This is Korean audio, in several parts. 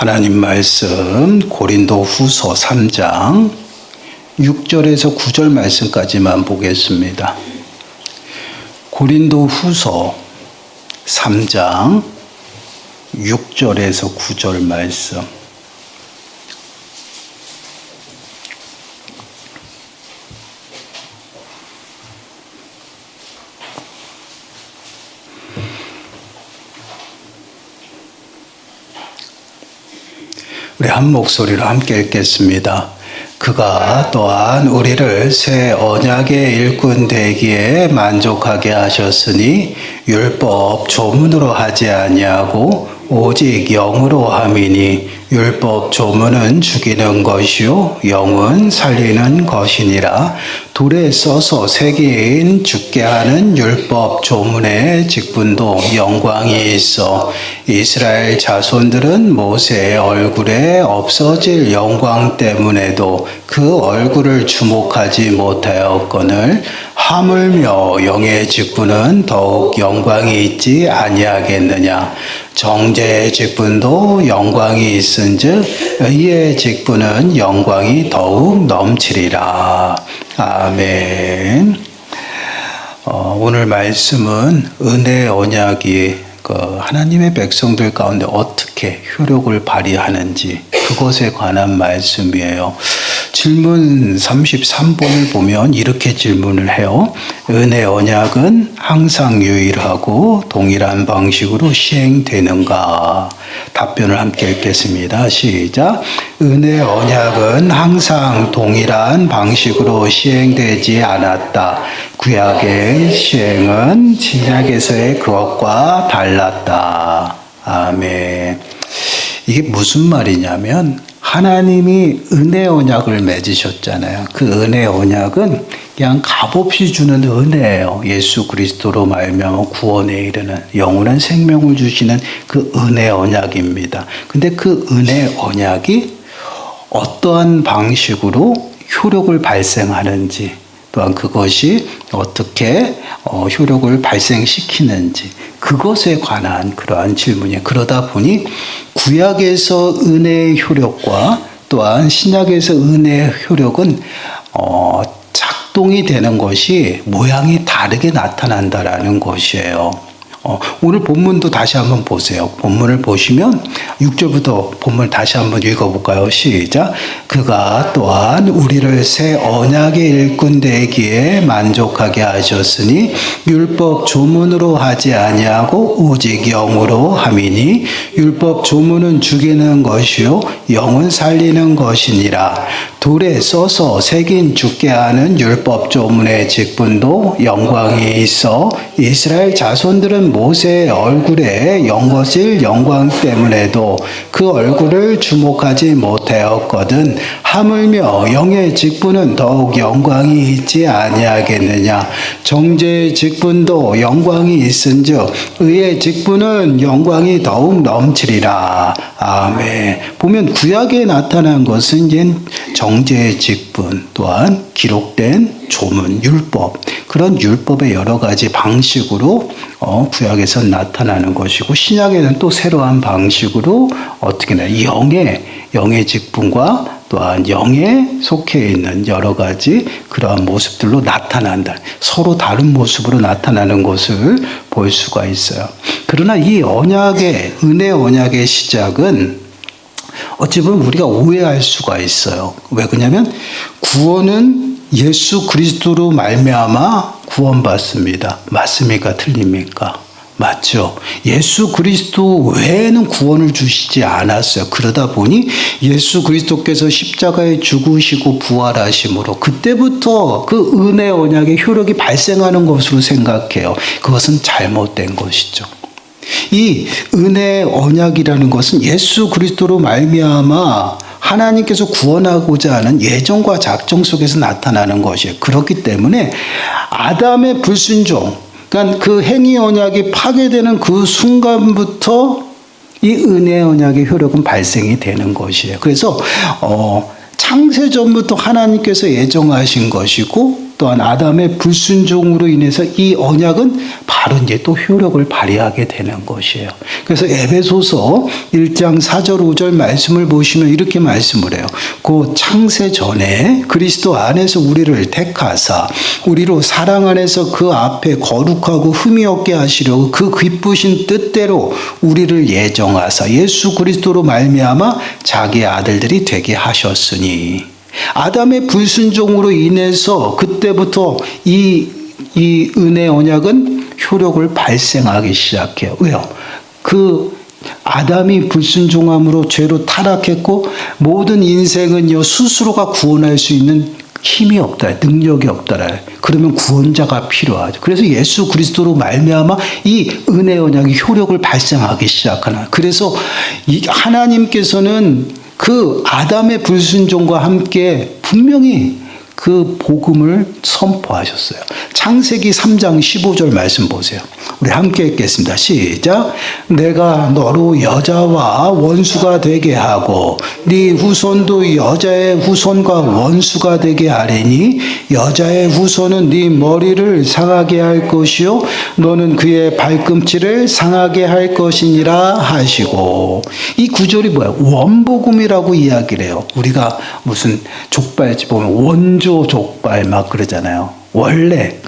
하나님 말씀 고린도 후서 3장 6절에서 9절 말씀까지만 보겠습니다. 고린도 후서 3장 6절에서 9절 말씀. 우리 한 목소리로 함께 읽겠습니다. 그가 또한 우리를 새 언약의 일꾼 되기에 만족하게 하셨으니 율법 조문으로 하지 아니하고 오직 영으로 함이니 율법 조문은 죽이는 것이요 영은 살리는 것이니라. 돌에 써서 새긴 죽게 하는 율법 조문의 직분도 영광이 있어 이스라엘 자손들은 모세의 얼굴에 없어질 영광 때문에도 그 얼굴을 주목하지 못하였거늘 하물며 영의 직분은 더욱 영광이 있지 아니하겠느냐. 정죄의 직분도 영광이 있은즉 의의 직분은 영광이 더욱 넘치리라. 아멘. 오늘 말씀은 은혜의 언약이 하나님의 백성들 가운데 어떻게 효력을 발휘하는지 그것에 관한 말씀이에요. 질문 33번을 보면 이렇게 질문을 해요. 은혜 언약은 항상 유일하고 동일한 방식으로 시행되는가? 답변을 함께 읽겠습니다. 시작. 은혜 언약은 항상 동일한 방식으로 시행되지 않았다. 구약의 시행은 신약에서의 그것과 달랐다. 아멘. 이게 무슨 말이냐면 하나님이 은혜 언약을 맺으셨잖아요. 그 은혜 언약은 그냥 값없이 주는 은혜예요. 예수 그리스도로 말미암아 구원에 이르는 영원한 생명을 주시는 그 은혜 언약입니다. 근데 그 은혜 언약이 어떠한 방식으로 효력을 발생하는지 또한 그것이 어떻게 효력을 발생시키는지 그것에 관한 그러한 질문이에요. 그러다 보니 구약에서 은혜의 효력과 또한 신약에서 은혜의 효력은 작동이 되는 것이 모양이 다르게 나타난다라는 것이에요. 오늘 본문도 다시 한번 보세요. 본문을 보시면 6절부터 본문을 다시 한번 읽어볼까요? 시작. 그가 또한 우리를 새 언약의 일꾼 되기에 만족하게 하셨으니 율법 조문으로 하지 아니하고 오직 영으로 함이니 율법 조문은 죽이는 것이요 영은 살리는 것이니라. 돌에 써서 새긴 죽게 하는 율법 조문의 직분도 영광이 있어 이스라엘 자손들은 모세의 얼굴에 영거질 영광 때문에도 그 얼굴을 주목하지 못하였거든. 하물며 영의 직분은 더욱 영광이 있지 아니하겠느냐. 정죄의 직분도 영광이 있은즉 의의 직분은 영광이 더욱 넘치리라. 아멘. 보면 구약에 나타난 것은 정죄의 직분 또한 기록된 조문, 율법 그런 율법의 여러 가지 방식으로 구약에서 나타나는 것이고 신약에는 또 새로운 방식으로 어떻게 영의 직분과 또한 영에 속해 있는 여러 가지 그러한 모습들로 나타난다. 서로 다른 모습으로 나타나는 것을 볼 수가 있어요. 그러나 이 은혜 언약의 시작은 어찌 보면 우리가 오해할 수가 있어요. 왜 그러냐면 구원은 예수 그리스도로 말미암아 구원받습니다. 맞습니까? 틀립니까? 맞죠. 예수 그리스도 외에는 구원을 주시지 않았어요. 그러다 보니 예수 그리스도께서 십자가에 죽으시고 부활하심으로 그때부터 그 은혜 언약의 효력이 발생하는 것으로 생각해요. 그것은 잘못된 것이죠. 이 은혜 언약이라는 것은 예수 그리스도로 말미암아 하나님께서 구원하고자 하는 예정과 작정 속에서 나타나는 것이에요. 그렇기 때문에 아담의 불순종, 그러니까 그 행위 언약이 파괴되는 그 순간부터 이 은혜 언약의 효력은 발생이 되는 것이에요. 그래서 창세 전부터 하나님께서 예정하신 것이고 또한 아담의 불순종으로 인해서 이 언약은 바로 이제 또 효력을 발휘하게 되는 것이에요. 그래서 에베소서 1장 4절 5절 말씀을 보시면 이렇게 말씀을 해요. 그 창세 전에 그리스도 안에서 우리를 택하사 우리로 사랑 안에서 그 앞에 거룩하고 흠이 없게 하시려고 그 기쁘신 뜻대로 우리를 예정하사 예수 그리스도로 말미암아 자기의 아들들이 되게 하셨으니 아담의 불순종으로 인해서 그때부터 이 은혜 언약은 효력을 발생하기 시작해요. 왜요? 그 아담이 불순종함으로 죄로 타락했고 모든 인생은요 스스로가 구원할 수 있는 힘이 없다, 능력이 없다라. 그러면 구원자가 필요하죠. 그래서 예수 그리스도로 말미암아 이 은혜 언약이 효력을 발생하기 시작하나. 그래서 하나님께서는 그 아담의 불순종과 함께 분명히 그 복음을 선포하셨어요. 창세기 3장 15절 말씀 보세요. 우리 함께 읽겠습니다. 시작. 내가 너로 여자와 원수가 되게 하고 네 후손도 여자의 후손과 원수가 되게 하리니 여자의 후손은 네 머리를 상하게 할 것이요 너는 그의 발꿈치를 상하게 할 것이니라 하시고. 이 구절이 뭐야? 원복음이라고 이야기를 해요. 우리가 무슨 족발집 보면 원조 족발 막 그러잖아요. 원래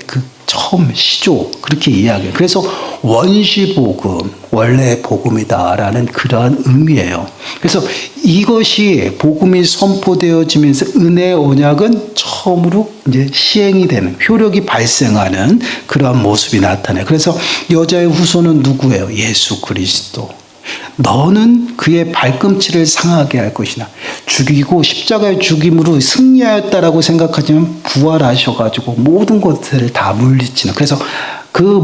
그 처음 시조 그렇게 이야기해요. 그래서 원시복음, 원래 복음이다라는 그러한 의미예요. 그래서 이것이 복음이 선포되어지면서 은혜 언약은 처음으로 이제 시행이 되는, 효력이 발생하는 그러한 모습이 나타나요. 그래서 여자의 후손은 누구예요? 예수 그리스도. 너는 그의 발꿈치를 상하게 할 것이나. 죽이고 십자가의 죽임으로 승리하였다라고 생각하지만 부활하셔가지고 모든 것들을 다 물리치는. 그래서 그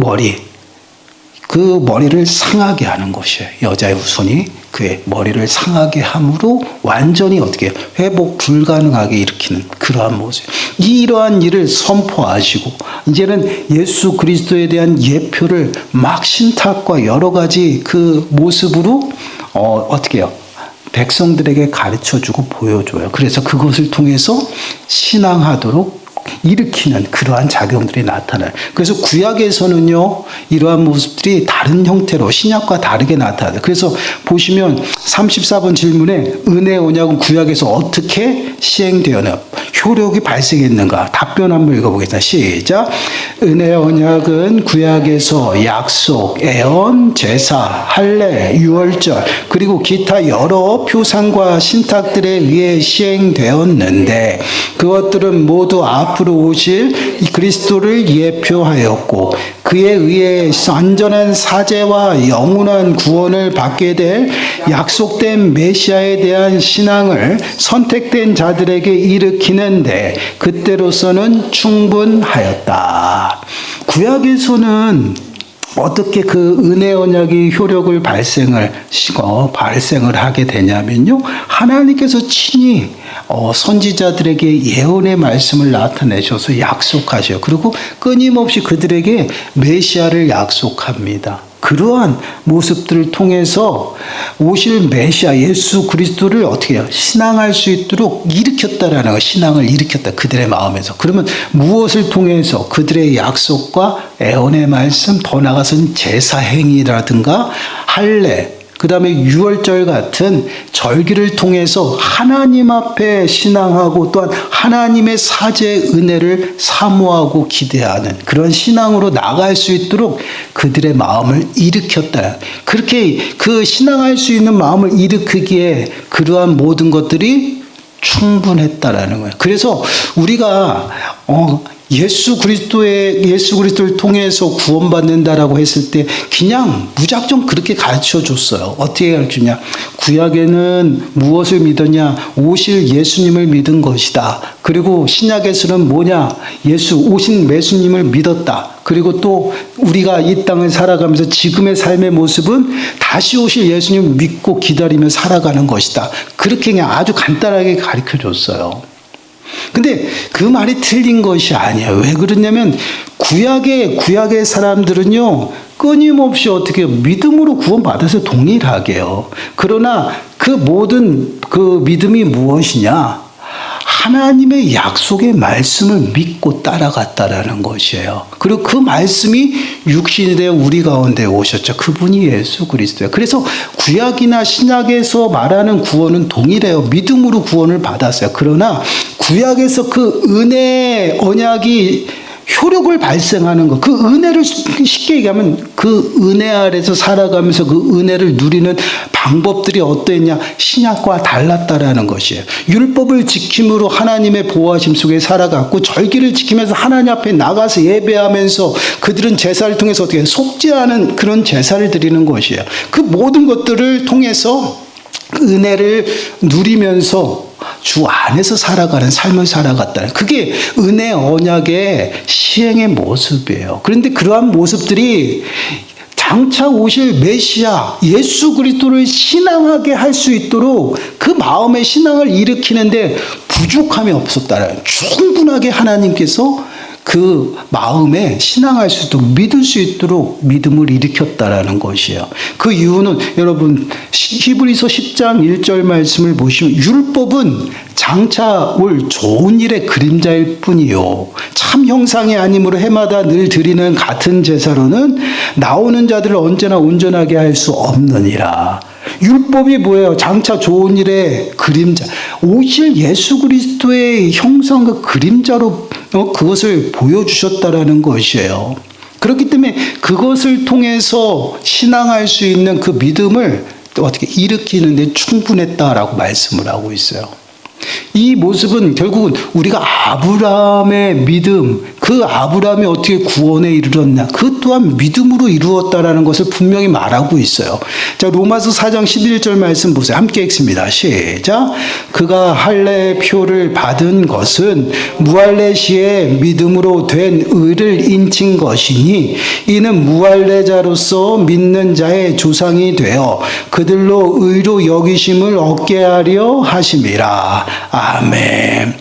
머리를 상하게 하는 것이에요. 여자의 후손이 그의 머리를 상하게 함으로 완전히 어떻게 해요? 회복 불가능하게 일으키는 그러한 모습. 이러한 일을 선포하시고 이제는 예수 그리스도에 대한 예표를 막 신탁과 여러 가지 그 모습으로 어떻게 해요? 백성들에게 가르쳐주고 보여줘요. 그래서 그것을 통해서 신앙하도록 일으키는 그러한 작용들이 나타나요. 그래서 구약에서는요, 이러한 모습들이 다른 형태로 신약과 다르게 나타나요. 그래서 보시면 34번 질문에 은혜 언약은 구약에서 어떻게 시행되었나, 효력이 발생했는가? 답변 한번 읽어보겠습니다. 시작. 은혜 언약은 구약에서 약속, 애언, 제사, 할례, 유월절, 그리고 기타 여러 표상과 신탁들에 의해 시행되었는데 그것들은 모두 앞으로 오실 그리스도를 예표하였고 그에 의해 완전한 사죄와 영원한 구원을 받게 될 약속된 메시아에 대한 신앙을 선택된 자들에게 일으키는데 그때로서는 충분하였다. 구약에서는 어떻게 그 은혜 언약이 효력을 발생을 하게 되냐면요, 하나님께서 친히 선지자들에게 예언의 말씀을 나타내셔서 약속하셔요. 그리고 끊임없이 그들에게 메시아를 약속합니다. 그러한 모습들을 통해서 오실 메시아 예수 그리스도를 어떻게 해요? 신앙할 수 있도록 일으켰다라는 거, 신앙을 일으켰다. 그들의 마음에서. 그러면 무엇을 통해서? 그들의 약속과 애언의 말씀, 더 나아가서는 제사 행위라든가 할례, 그 다음에 유월절 같은 절기를 통해서 하나님 앞에 신앙하고 또한 하나님의 사죄의 은혜를 사모하고 기대하는 그런 신앙으로 나갈 수 있도록 그들의 마음을 일으켰다. 그렇게 그 신앙할 수 있는 마음을 일으키기에 그러한 모든 것들이 충분했다라는 거예요. 그래서 우리가 예수 그리스도를 통해서 구원받는다라고 했을 때 그냥 무작정 그렇게 가르쳐 줬어요. 어떻게 가르치냐? 구약에는 무엇을 믿었냐? 오실 예수님을 믿은 것이다. 그리고 신약에서는 뭐냐? 오신 예수님을 믿었다. 그리고 또 우리가 이 땅을 살아가면서 지금의 삶의 모습은 다시 오실 예수님을 믿고 기다리며 살아가는 것이다. 그렇게 그냥 아주 간단하게 가르쳐 줬어요. 근데 그 말이 틀린 것이 아니에요. 왜 그러냐면 구약의 사람들은요, 끊임없이 어떻게 믿음으로 구원받아서 동일하게요. 그러나 그 모든 그 믿음이 무엇이냐? 하나님의 약속의 말씀을 믿고 따라갔다라는 것이에요. 그리고 그 말씀이 육신이 되어 우리 가운데 오셨죠. 그분이 예수 그리스도예요. 그래서 구약이나 신약에서 말하는 구원은 동일해요. 믿음으로 구원을 받았어요. 그러나 구약에서 그 은혜의 언약이 효력을 발생하는 것, 그 은혜를 쉽게 얘기하면 그 은혜 아래서 살아가면서 그 은혜를 누리는 방법들이 어떠했냐? 신약과 달랐다라는 것이에요. 율법을 지킴으로 하나님의 보호하심 속에 살아갔고, 절기를 지키면서 하나님 앞에 나가서 예배하면서 그들은 제사를 통해서 어떻게 속죄하는 그런 제사를 드리는 것이에요. 그 모든 것들을 통해서 은혜를 누리면서 주 안에서 살아가는 삶을 살아갔다는, 그게 은혜 언약의 시행의 모습이에요. 그런데 그러한 모습들이 장차 오실 메시아 예수 그리스도를 신앙하게 할 수 있도록 그 마음의 신앙을 일으키는데 부족함이 없었다는, 충분하게 하나님께서 그 마음에 신앙할 수 있도록, 믿을 수 있도록 믿음을 일으켰다라는 것이에요. 그 이유는 여러분 히브리서 10장 1절 말씀을 보시면, 율법은 장차 올 좋은 일의 그림자일 뿐이요 참 형상이 아니므로 해마다 늘 드리는 같은 제사로는 나오는 자들을 언제나 온전하게 할 수 없느니라. 율법이 뭐예요? 장차 좋은 일의 그림자, 오실 예수 그리스도의 형상과 그림자로 그것을 보여주셨다라는 것이에요. 그렇기 때문에 그것을 통해서 신앙할 수 있는 그 믿음을 어떻게 일으키는 데 충분했다라고 말씀을 하고 있어요. 이 모습은 결국은 우리가 아브라함의 믿음, 그 아브라함이 어떻게 구원에 이르렀냐, 그 또한 믿음으로 이루었다라는 것을 분명히 말하고 있어요. 자, 로마서 4장 11절 말씀 보세요. 함께 읽습니다. 시작. 그가 할례 표를 받은 것은 무할례 시에 믿음으로 된 의를 인친 것이니, 이는 무할례자로서 믿는 자의 조상이 되어 그들로 의로 여기심을 얻게 하려 하심이라. 아멘.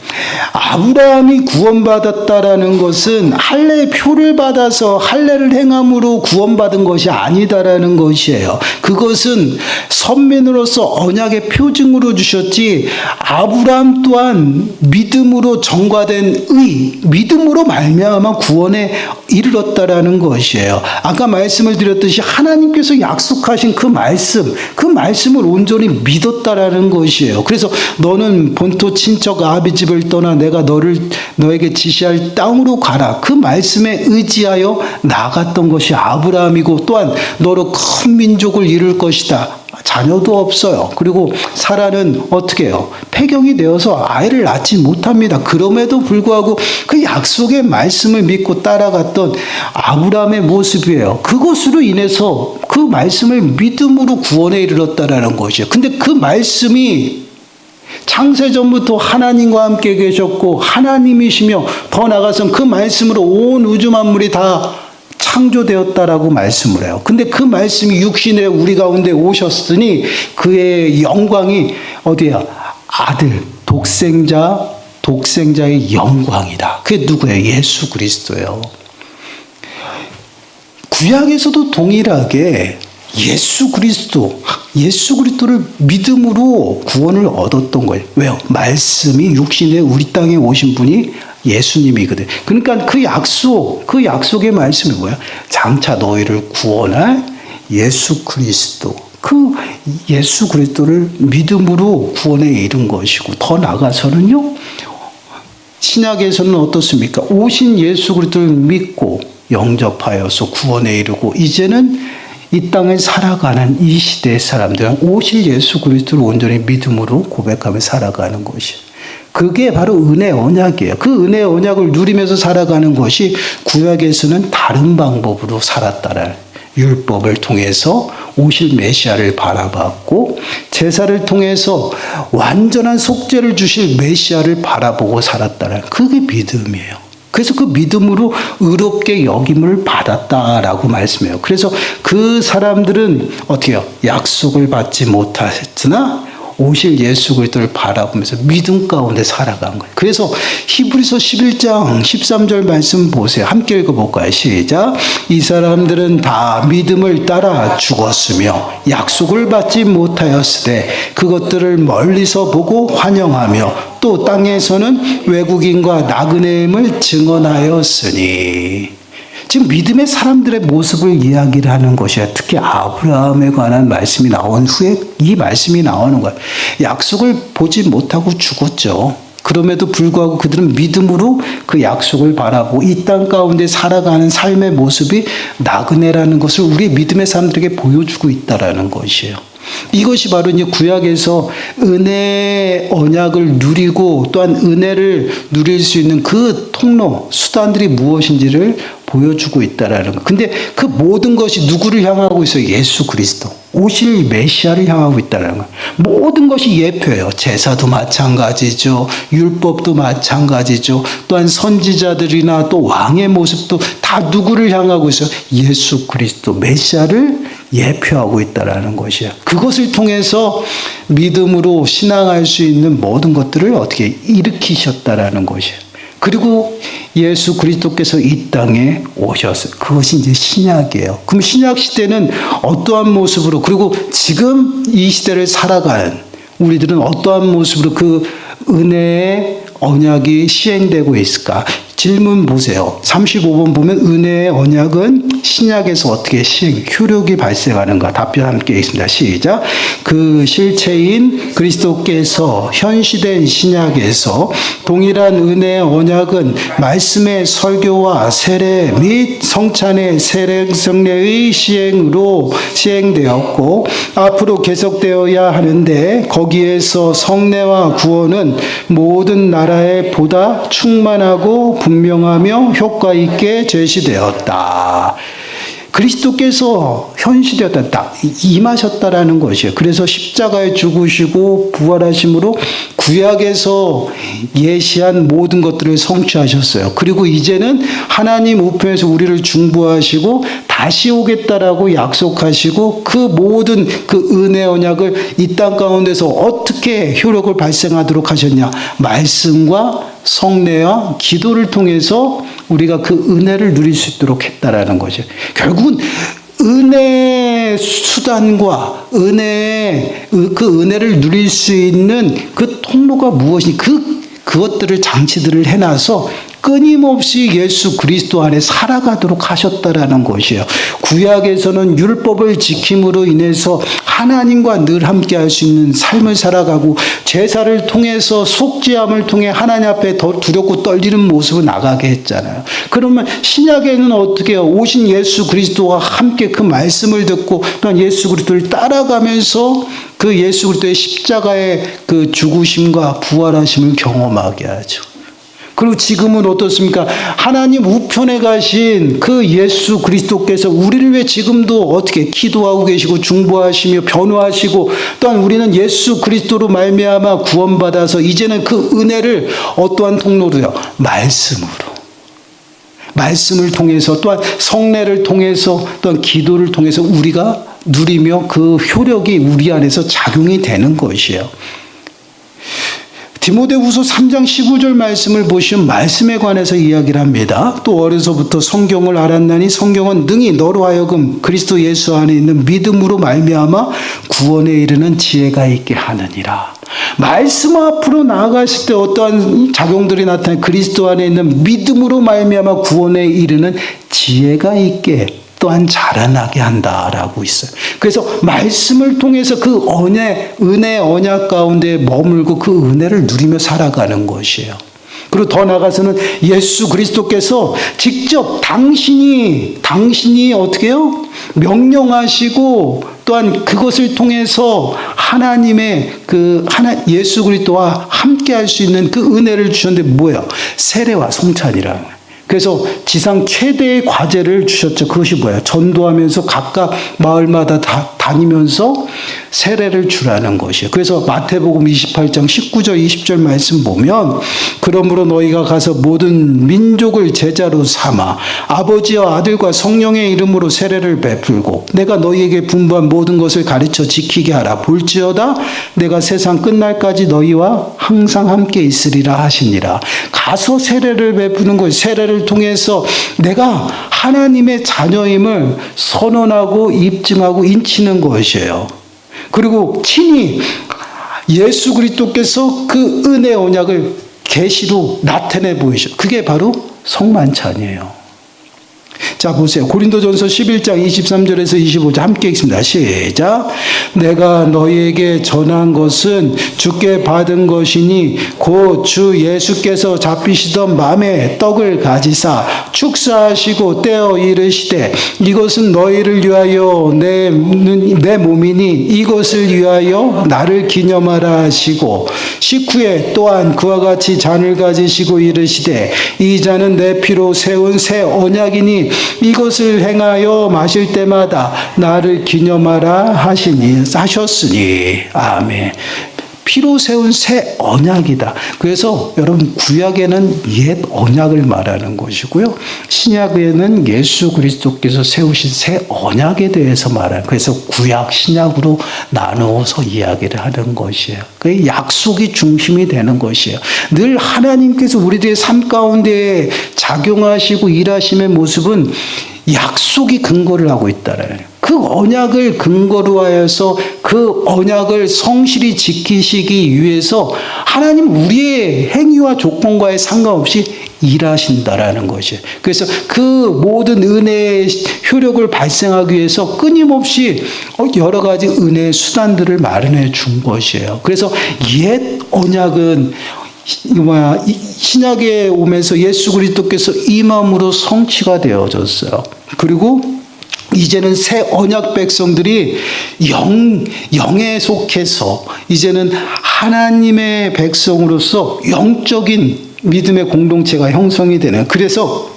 아브라함이 구원받았다라는 것은 할례 표를 받아서 할례를 행함으로 구원받은 것이 아니다라는 것이에요. 그것은 선민으로서 언약의 표징으로 주셨지, 아브라함 또한 믿음으로 정과된 의, 믿음으로 말미암아 구원에 이르렀다라는 것이에요. 아까 말씀을 드렸듯이 하나님께서 약속하신 그 말씀을 온전히 믿었다라는 것이에요. 그래서 너는 본토 친척 아비 집을 떠나 내가 너에게 지시할 땅으로 가라, 그 말씀에 의지하여 나갔던 것이 아브라함이고, 또한 너로 큰 민족을 이룰 것이다. 자녀도 없어요. 그리고 사라는 어떻게 해요? 폐경이 되어서 아이를 낳지 못합니다. 그럼에도 불구하고 그 약속의 말씀을 믿고 따라갔던 아브라함의 모습이에요. 그것으로 인해서 그 말씀을 믿음으로 구원에 이르렀다라는 것이에요. 근데 그 말씀이 창세전부터 하나님과 함께 계셨고 하나님이시며, 더 나아가서는 그 말씀으로 온 우주 만물이 다 창조되었다라고 말씀을 해요. 근데 그 말씀이 육신에 우리 가운데 오셨으니 그의 영광이 어디야? 아들, 독생자의 영광이다. 그게 누구예요? 예수 그리스도예요. 구약에서도 동일하게 예수 그리스도를 믿음으로 구원을 얻었던 거예요. 왜요? 말씀이 육신에 우리 땅에 오신 분이 예수님이거든. 그러니까 그 약속의 말씀이 뭐야? 장차 너희를 구원할 예수 그리스도. 그 예수 그리스도를 믿음으로 구원에 이른 것이고, 더 나아가서는요, 신약에서는 어떻습니까? 오신 예수 그리스도를 믿고 영접하여서 구원에 이르고, 이제는 이 땅을 살아가는 이 시대의 사람들은 오실 예수 그리스도를 온전히 믿음으로 고백하며 살아가는 것이, 그게 바로 은혜 언약이에요. 그 은혜 언약을 누리면서 살아가는 것이 구약에서는 다른 방법으로 살았다라는, 율법을 통해서 오실 메시아를 바라봤고, 제사를 통해서 완전한 속죄를 주실 메시아를 바라보고 살았다라는, 그게 믿음이에요. 그래서 그 믿음으로 의롭게 여김을 받았다라고 말씀해요. 그래서 그 사람들은 어떻게 해요? 약속을 받지 못했으나 오실 예수 그리스도를 바라보면서 믿음 가운데 살아간 거예요. 그래서 히브리서 11장 13절 말씀 보세요. 함께 읽어볼까요? 시작. 이 사람들은 다 믿음을 따라 죽었으며 약속을 받지 못하였으되 그것들을 멀리서 보고 환영하며 또 땅에서는 외국인과 나그네임을 증언하였으니. 지금 믿음의 사람들의 모습을 이야기를 하는 것이야. 특히 아브라함에 관한 말씀이 나온 후에 이 말씀이 나오는 거야. 약속을 보지 못하고 죽었죠. 그럼에도 불구하고 그들은 믿음으로 그 약속을 바라보고 이 땅 가운데 살아가는 삶의 모습이 나그네라는 것을 우리 믿음의 사람들에게 보여주고 있다라는 것이에요. 이것이 바로 이제 구약에서 은혜의 언약을 누리고 또한 은혜를 누릴 수 있는 그 통로, 수단들이 무엇인지를 보여주고 있다라는 거. 근데 그 모든 것이 누구를 향하고 있어요? 예수 그리스도. 오실 메시아를 향하고 있다는 거예요. 모든 것이 예표예요. 제사도 마찬가지죠. 율법도 마찬가지죠. 또한 선지자들이나 또 왕의 모습도 다 누구를 향하고 있어요? 예수 그리스도 메시아를 예표하고 있다라는 것이에요. 그것을 통해서 믿음으로 신앙할 수 있는 모든 것들을 어떻게 일으키셨다라는 것이에요. 그리고 예수 그리스도께서 이 땅에 오셨어요. 그것이 이제 신약이에요. 그럼 신약 시대는 어떠한 모습으로, 그리고 지금 이 시대를 살아가는 우리들은 어떠한 모습으로 그 은혜의 언약이 시행되고 있을까? 질문 보세요. 35번 보면 은혜의 언약은 신약에서 어떻게 효력이 발생하는가? 답변 함께 있습니다. 시작. 그 실체인 그리스도께서 현시된 신약에서 동일한 은혜의 언약은 말씀의 설교와 세례 및 성찬의 세례의 시행으로 시행되었고 앞으로 계속되어야 하는데 거기에서 성례와 구원은 모든 나라에 보다 충만하고 분명하며 효과 있게 제시되었다. 그리스도께서 현시되었다, 임하셨다라는 것이에요. 그래서 십자가에 죽으시고 부활하심으로 구약에서 예시한 모든 것들을 성취하셨어요. 그리고 이제는 하나님 우편에서 우리를 중보하시고 다시 오겠다라고 약속하시고 그 모든 그 은혜 언약을 이 땅 가운데서 어떻게 효력을 발생하도록 하셨냐? 말씀과 성례와 기도를 통해서 우리가 그 은혜를 누릴 수 있도록 했다라는 것이에요. 결국은 은혜의 수단과 그 은혜를 누릴 수 있는 그 통로가 무엇이 그것들을 장치들을 해놔서 끊임없이 예수 그리스도 안에 살아가도록 하셨다라는 것이에요. 구약에서는 율법을 지킴으로 인해서 하나님과 늘 함께 할 수 있는 삶을 살아가고 제사를 통해서 속죄함을 통해 하나님 앞에 더 두렵고 떨리는 모습을 나가게 했잖아요. 그러면 신약에는 어떻게 해요? 오신 예수 그리스도와 함께 그 말씀을 듣고 또한 예수 그리스도를 따라가면서 그 예수 그리스도의 십자가의 그 죽으심과 부활하심을 경험하게 하죠. 그리고 지금은 어떻습니까? 하나님 우편에 가신 그 예수 그리스도께서 우리를 위해 지금도 어떻게 기도하고 계시고 중보하시며 변호하시고 또한 우리는 예수 그리스도로 말미암아 구원받아서 이제는 그 은혜를 어떠한 통로로요? 말씀을 통해서 또한 성례를 통해서 또한 기도를 통해서 우리가 누리며 그 효력이 우리 안에서 작용이 되는 것이에요. 디모데후서 3장 15절 말씀을 보시면 말씀에 관해서 이야기를 합니다. 또 어려서부터 성경을 알았나니 성경은 능히 너로 하여금 그리스도 예수 안에 있는 믿음으로 말미암아 구원에 이르는 지혜가 있게 하느니라. 말씀 앞으로 나아갔을 때 어떠한 작용들이 나타나 그리스도 안에 있는 믿음으로 말미암아 구원에 이르는 지혜가 있게 또한 자라나게 한다라고 있어요. 그래서 말씀을 통해서 그 은혜 언약 가운데 머물고 그 은혜를 누리며 살아가는 것이에요. 그리고 더 나아가서는 예수 그리스도께서 직접 당신이 어떻게 해요? 명령하시고 또한 그것을 통해서 하나님의 예수 그리스도와 함께 할 수 있는 그 은혜를 주셨는데 뭐예요? 세례와 성찬이라는 거예요. 그래서 지상 최대의 과제를 주셨죠. 그것이 뭐예요? 전도하면서 각각 마을마다 다니면서 세례를 주라는 것이에요. 그래서 마태복음 28장 19절 20절 말씀 보면 그러므로 너희가 가서 모든 민족을 제자로 삼아 아버지와 아들과 성령의 이름으로 세례를 베풀고 내가 너희에게 분부한 모든 것을 가르쳐 지키게 하라. 볼지어다 내가 세상 끝날까지 너희와 항상 함께 있으리라 하시니라. 가서 세례를 베푸는 것, 세례를 통해서 내가 하나님의 자녀임을 선언하고 입증하고 인치는 것이에요. 그리고 친히 예수 그리스도께서 그 은혜 언약을 계시로 나타내 보이셔. 그게 바로 성만찬이에요. 자, 보세요. 고린도전서 11장 23절에서 25절 함께 읽습니다. 시작. 내가 너희에게 전한 것은 주께 받은 것이니 곧 주 예수께서 잡히시던 밤에 떡을 가지사 축사하시고 떼어 이르시되 이것은 너희를 위하여 내 몸이니 이것을 위하여 나를 기념하라 하시고 식후에 또한 그와 같이 잔을 가지시고 이르시되 이 잔은 내 피로 세운 새 언약이니 이것을 행하여 마실 때마다 나를 기념하라 하셨으니. 아멘. 피로 세운 새 언약이다. 그래서 여러분 구약에는 옛 언약을 말하는 것이고요. 신약에는 예수 그리스도께서 세우신 새 언약에 대해서 말하는. 그래서 구약 신약으로 나누어서 이야기를 하는 것이에요. 그 약속이 중심이 되는 것이에요. 늘 하나님께서 우리들의 삶 가운데 작용하시고 일하심의 모습은 약속이 근거를 하고 있다라는 거예요. 그 언약을 근거로 하여서 그 언약을 성실히 지키시기 위해서 하나님 우리의 행위와 조건과의 상관없이 일하신다라는 것이에요. 그래서 그 모든 은혜의 효력을 발생하기 위해서 끊임없이 여러 가지 은혜의 수단들을 마련해 준 것이에요. 그래서 옛 언약은 신약에 오면서 예수 그리스도께서 임함으로 성취가 되어졌어요. 그리고 이제는 새 언약 백성들이 영에 속해서 이제는 하나님의 백성으로서 영적인 믿음의 공동체가 형성이 되는. 그래서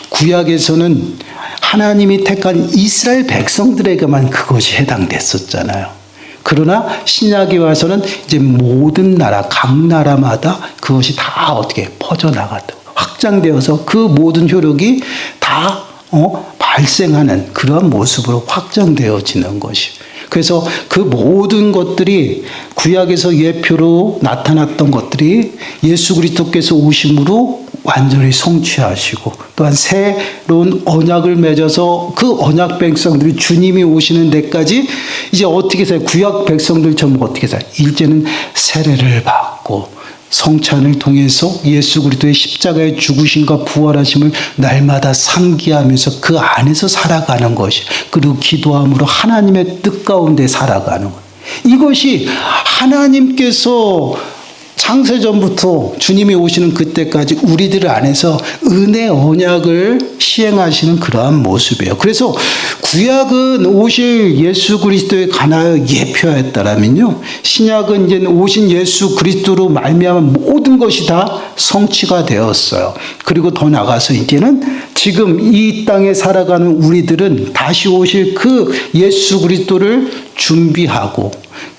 구약에서는 하나님이 택한 이스라엘 백성들에게만 그것이 해당됐었잖아요. 그러나 신약에 와서는 이제 모든 나라, 각 나라마다 그것이 다 어떻게 퍼져나갔다. 확장되어서 그 모든 효력이 다 발생하는 그러한 모습으로 확장되어지는 것이. 그래서 그 모든 것들이 구약에서 예표로 나타났던 것들이 예수 그리스도께서 오심으로 완전히 성취하시고 또한 새로운 언약을 맺어서 그 언약 백성들이 주님이 오시는 데까지 이제 어떻게 살아요? 구약 백성들처럼 어떻게 살아요? 이제는 세례를 받고 성찬을 통해서 예수 그리스도의 십자가의 죽으심과 부활하심을 날마다 상기하면서 그 안에서 살아가는 것이, 그리고 기도함으로 하나님의 뜻 가운데 살아가는 것. 이것이 하나님께서 창세전부터 주님이 오시는 그때까지 우리들 안에서 은혜 언약을 시행하시는 그러한 모습이에요. 그래서 구약은 오실 예수 그리스도에 관하여 예표하였다라면요, 신약은 이제 오신 예수 그리스도로 말미암아 모든 것이 다 성취가 되었어요. 그리고 더 나가서 이제는 지금 이 땅에 살아가는 우리들은 다시 오실 그 예수 그리스도를 준비하고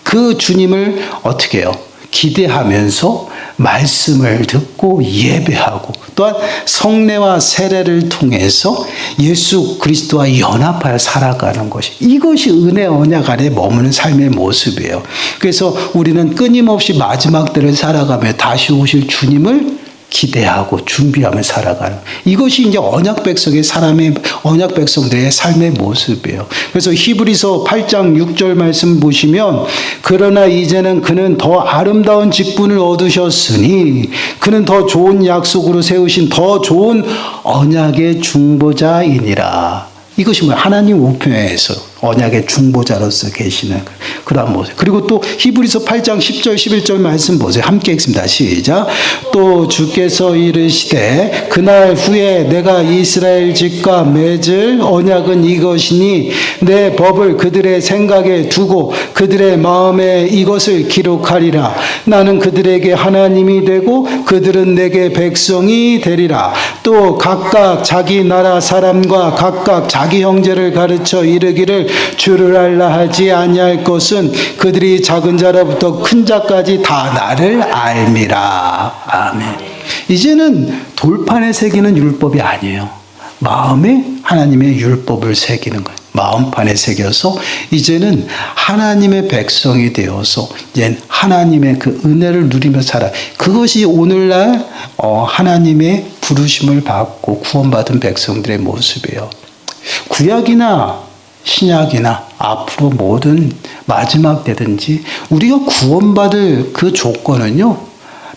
그 주님을 어떻게 해요? 기대하면서 말씀을 듣고 예배하고 또한 성례와 세례를 통해서 예수 그리스도와 연합하여 살아가는 것이, 이것이 은혜 언약 안에 머무는 삶의 모습이에요. 그래서 우리는 끊임없이 마지막 때를 살아가며 다시 오실 주님을 기대하고 준비하며 살아가는, 이것이 이제 언약 백성의 사람의, 언약 백성들의 삶의 모습이에요. 그래서 히브리서 8장 6절 말씀 보시면, 그러나 이제는 그는 더 아름다운 직분을 얻으셨으니 그는 더 좋은 약속으로 세우신 더 좋은 언약의 중보자이니라. 이것이 뭐야? 하나님 우편에서 언약의 중보자로서 계시는 그러한 모습. 그리고 또 히브리서 8장 10절 11절 말씀 보세요. 함께 읽습니다. 시작. 또 주께서 이르시되 그날 후에 내가 이스라엘 집과 맺을 언약은 이것이니 내 법을 그들의 생각에 두고 그들의 마음에 이것을 기록하리라. 나는 그들에게 하나님이 되고 그들은 내게 백성이 되리라. 또 각각 자기 나라 사람과 각각 자기 형제를 가르쳐 이르기를 주를 알라 하지 아니할 것은 그들이 작은 자로부터 큰 자까지 다 나를 알미라. 아멘. 이제는 돌판에 새기는 율법이 아니에요. 마음에 하나님의 율법을 새기는 거예요. 마음판에 새겨서 이제는 하나님의 백성이 되어서 이제 하나님의 그 은혜를 누리며 살아. 그것이 오늘날 하나님의 부르심을 받고 구원받은 백성들의 모습이에요. 구약이나 신약이나 앞으로 모든 마지막 때든지 우리가 구원받을 그 조건은요,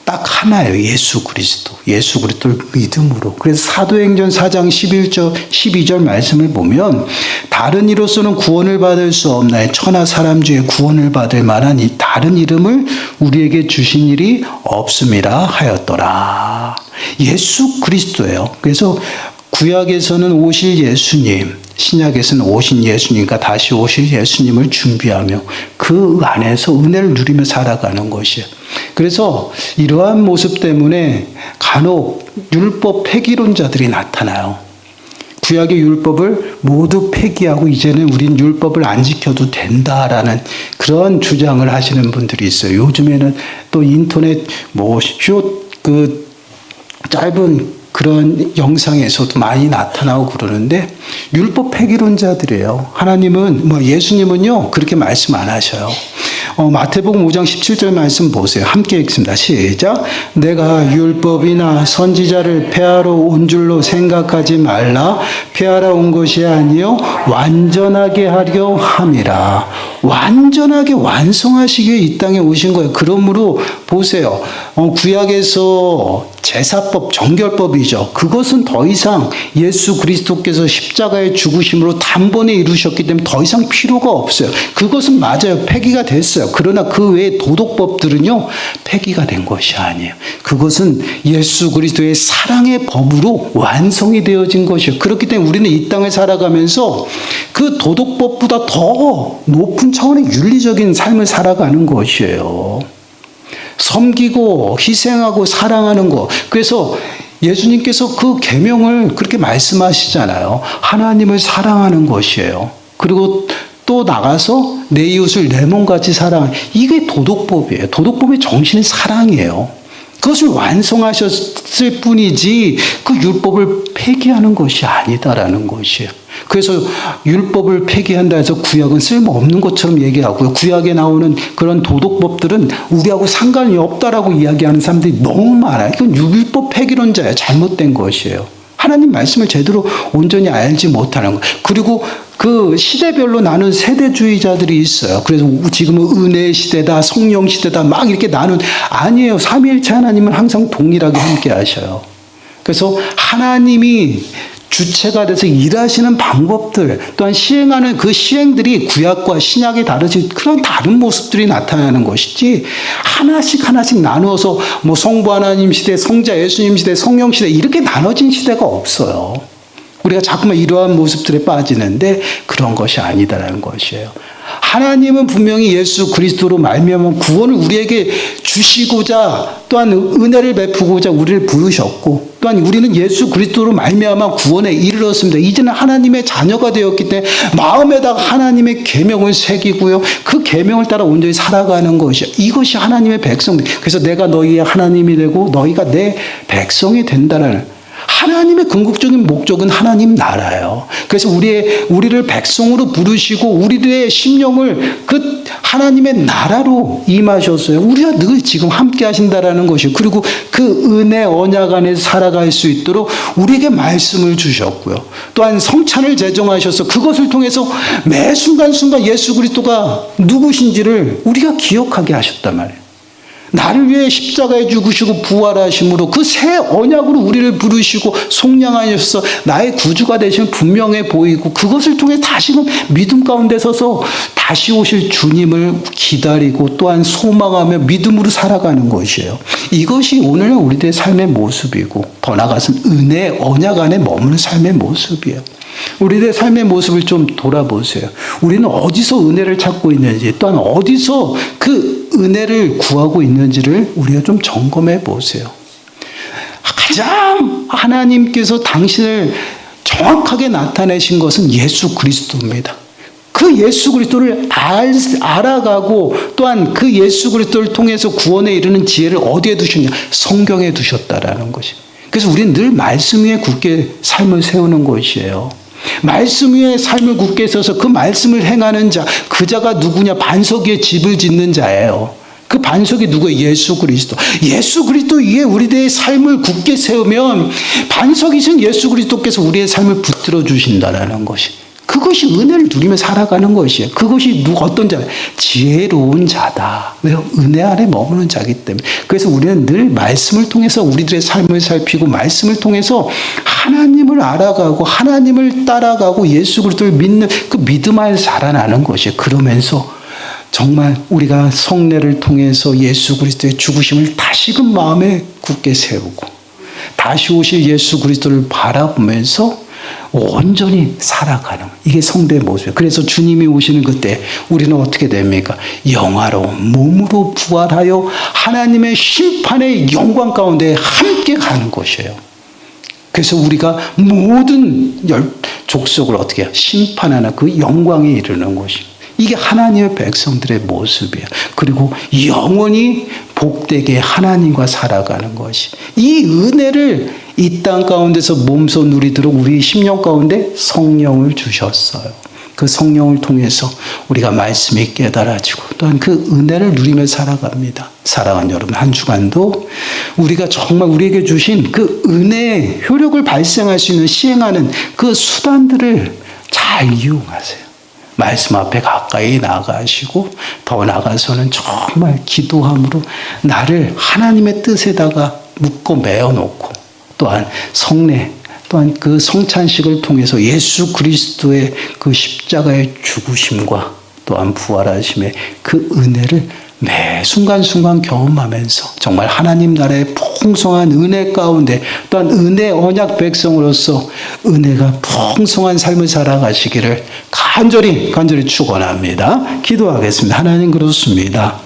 딱 하나예요. 예수 그리스도를 믿음으로. 그래서 사도행전 4장 12절 말씀을 보면 다른 이로서는 구원을 받을 수 없나니 천하 사람 중에 구원을 받을 만한 이 다른 이름을 우리에게 주신 일이 없음이라 하였더라. 예수 그리스도예요. 그래서 구약에서는 오실 예수님, 신약에서는 오신 예수님과 다시 오실 예수님을 준비하며 그 안에서 은혜를 누리며 살아가는 것이에요. 그래서 이러한 모습 때문에 간혹 율법 폐기론자들이 나타나요. 구약의 율법을 모두 폐기하고 이제는 우린 율법을 안 지켜도 된다라는 그런 주장을 하시는 분들이 있어요. 요즘에는 또 인터넷 짧은 그런 영상에서도 많이 나타나고 그러는데 율법 폐기론자들이에요. 하나님은 예수님은요 그렇게 말씀 안 하셔요. 마태복음 5장 17절 말씀 보세요. 함께 읽습니다. 시작. 내가 율법이나 선지자를 폐하러 온 줄로 생각하지 말라. 폐하러 온 것이 아니요 완전하게 하려 함이라. 완전하게 완성하시기 위해 이 땅에 오신 거예요. 그러므로 보세요. 구약에서 제사법, 정결법이죠. 그것은 더 이상 예수 그리스도께서 십자가의 죽으심으로 단번에 이루셨기 때문에 더 이상 필요가 없어요. 그것은 맞아요. 폐기가 됐어요. 그러나 그 외의 도덕법들은요, 폐기가 된 것이 아니에요. 그것은 예수 그리스도의 사랑의 법으로 완성이 되어진 것이에요. 그렇기 때문에 우리는 이 땅을 살아가면서 그 도덕법보다 더 높은 차원의 윤리적인 삶을 살아가는 것이에요. 섬기고 희생하고 사랑하는 것. 그래서 예수님께서 그 계명을 그렇게 말씀하시잖아요. 하나님을 사랑하는 것이에요. 그리고 또 나가서 내 이웃을 내 몸같이 사랑하는, 이게 도덕법이에요. 도덕법의 정신은 사랑이에요. 그것을 완성하셨을 뿐이지 그 율법을 폐기하는 것이 아니다라는 것이에요. 그래서 율법을 폐기한다 해서 구약은 쓸모없는 것처럼 얘기하고요. 구약에 나오는 그런 도덕법들은 우리하고 상관이 없다라고 이야기하는 사람들이 너무 많아요. 이건 율법 폐기론자예요. 잘못된 것이에요. 하나님 말씀을 제대로 온전히 알지 못하는 것. 그리고 그 시대별로 나눈 세대주의자들이 있어요. 그래서 지금은 은혜 시대다, 성령 시대다, 막 이렇게 아니에요. 삼위일체 하나님은 항상 동일하게 함께 하셔요. 그래서 하나님이 주체가 돼서 일하시는 방법들, 또한 시행하는 그 시행들이 구약과 신약이 다르지, 그런 다른 모습들이 나타나는 것이지, 하나씩 나누어서 성부 하나님 시대, 성자 예수님 시대, 성령 시대, 이렇게 나눠진 시대가 없어요. 우리가 자꾸만 이러한 모습들에 빠지는데 그런 것이 아니다라는 것이에요. 하나님은 분명히 예수 그리스도로 말미암아 구원을 우리에게 주시고자, 또한 은혜를 베푸고자 우리를 부르셨고, 또한 우리는 예수 그리스도로 말미암아 구원에 이르렀습니다. 이제는 하나님의 자녀가 되었기 때문에 마음에다가 하나님의 계명을 새기고요, 그 계명을 따라 온전히 살아가는 것이, 이것이 하나님의 백성들. 그래서 내가 너희의 하나님이 되고 너희가 내 백성이 된다는, 하나님의 궁극적인 목적은 하나님 나라예요. 그래서 우리를 백성으로 부르시고 우리들의 심령을 그 하나님의 나라로 임하셨어요. 우리가 늘 지금 함께 하신다라는 것이요. 그리고 그 은혜 언약 안에 살아갈 수 있도록 우리에게 말씀을 주셨고요. 또한 성찬을 제정하셔서 그것을 통해서 매 순간순간 예수 그리스도가 누구신지를 우리가 기억하게 하셨단 말이에요. 나를 위해 십자가에 죽으시고 부활하심으로 그 새 언약으로 우리를 부르시고 속량하셔서 나의 구주가 되시면 분명해 보이고, 그것을 통해 다시금 믿음 가운데 서서 다시 오실 주님을 기다리고 또한 소망하며 믿음으로 살아가는 것이에요. 이것이 오늘날 우리들의 삶의 모습이고, 더 나아가서는 은혜 언약 안에 머무는 삶의 모습이에요. 우리들의 삶의 모습을 좀 돌아보세요. 우리는 어디서 은혜를 찾고 있는지, 또한 어디서 그 은혜를 구하고 있는지를 우리가 좀 점검해 보세요. 가장 하나님께서 당신을 정확하게 나타내신 것은 예수 그리스도입니다. 그 예수 그리스도를 알아가고 또한 그 예수 그리스도를 통해서 구원에 이르는 지혜를 어디에 두셨냐? 성경에 두셨다라는 것이. 그래서 우리는 늘 말씀 위에 굳게 삶을 세우는 것이에요. 말씀 위에 삶을 굳게 서서 그 말씀을 행하는 자, 그 자가 누구냐? 반석 위에 집을 짓는 자예요. 그 반석이 누구예요? 예수 그리스도. 예수 그리스도 위에 우리들의 삶을 굳게 세우면 반석이신 예수 그리스도께서 우리의 삶을 붙들어 주신다라는 것이. 그것이 은혜를 누리며 살아가는 것이에요. 그것이 어떤 자? 지혜로운 자다. 왜요? 은혜 안에 머무는 자기 때문에. 그래서 우리는 늘 말씀을 통해서 우리들의 삶을 살피고 말씀을 통해서 하나님을 알아가고 하나님을 따라가고 예수 그리스도를 믿는 그 믿음 안에서 자라나는 것이에요. 그러면서 정말 우리가 성례를 통해서 예수 그리스도의 죽으심을 다시금 마음에 굳게 세우고 다시 오실 예수 그리스도를 바라보면서 온전히 살아가는 이게 성도의 모습이에요. 그래서 주님이 오시는 그때 우리는 어떻게 됩니까? 영화로운 몸으로 부활하여 하나님의 심판의 영광 가운데 함께 가는 것이에요. 그래서 우리가 모든 족속을 어떻게 해요? 심판하는 그 영광에 이르는 것입니다. 이게 하나님의 백성들의 모습이에요. 그리고 영원히 복되게 하나님과 살아가는 것이. 이 은혜를 이 땅 가운데서 몸소 누리도록 우리 심령 가운데 성령을 주셨어요. 그 성령을 통해서 우리가 말씀이 깨달아지고 또한 그 은혜를 누리며 살아갑니다. 사랑하는 여러분, 한 주간도 우리가 정말 우리에게 주신 그 은혜의 효력을 발생할 수 있는 시행하는 그 수단들을 잘 이용하세요. 말씀 앞에 가까이 나가시고 더 나가서는 정말 기도함으로 나를 하나님의 뜻에다가 묶어 매어놓고 또한 성례 또한 그 성찬식을 통해서 예수 그리스도의 그 십자가의 죽으심과 또한 부활하심의 그 은혜를 매 순간순간 경험하면서 정말 하나님 나라의 풍성한 은혜 가운데 또한 은혜 언약 백성으로서 은혜가 풍성한 삶을 살아가시기를 간절히 축원합니다. 기도하겠습니다. 하나님, 그렇습니다.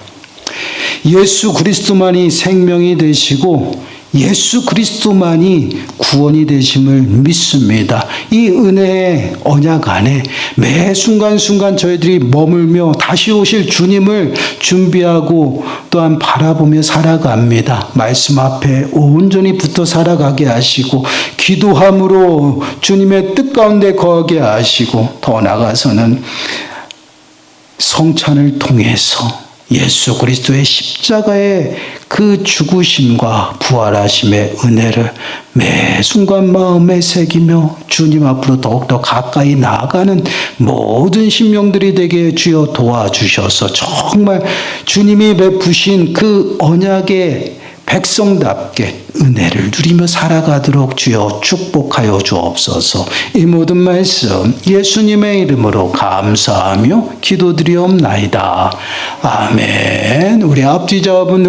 예수 그리스도만이 생명이 되시고 예수 그리스도만이 구원이 되심을 믿습니다. 이 은혜의 언약 안에 매 순간순간 저희들이 머물며 다시 오실 주님을 준비하고 또한 바라보며 살아갑니다. 말씀 앞에 온전히 붙어 살아가게 하시고 기도함으로 주님의 뜻 가운데 거하게 하시고 더 나아가서는 성찬을 통해서 예수 그리스도의 십자가의 그 죽으심과 부활하심의 은혜를 매 순간 마음에 새기며 주님 앞으로 더욱더 가까이 나아가는 모든 심령들이 되게 주여 도와주셔서 정말 주님이 베푸신 그 언약의 백성답게 은혜를 누리며 살아가도록 주여 축복하여 주옵소서. 이 모든 말씀 예수님의 이름으로 감사하며 기도드리옵나이다. 아멘. 우리 앞뒤자분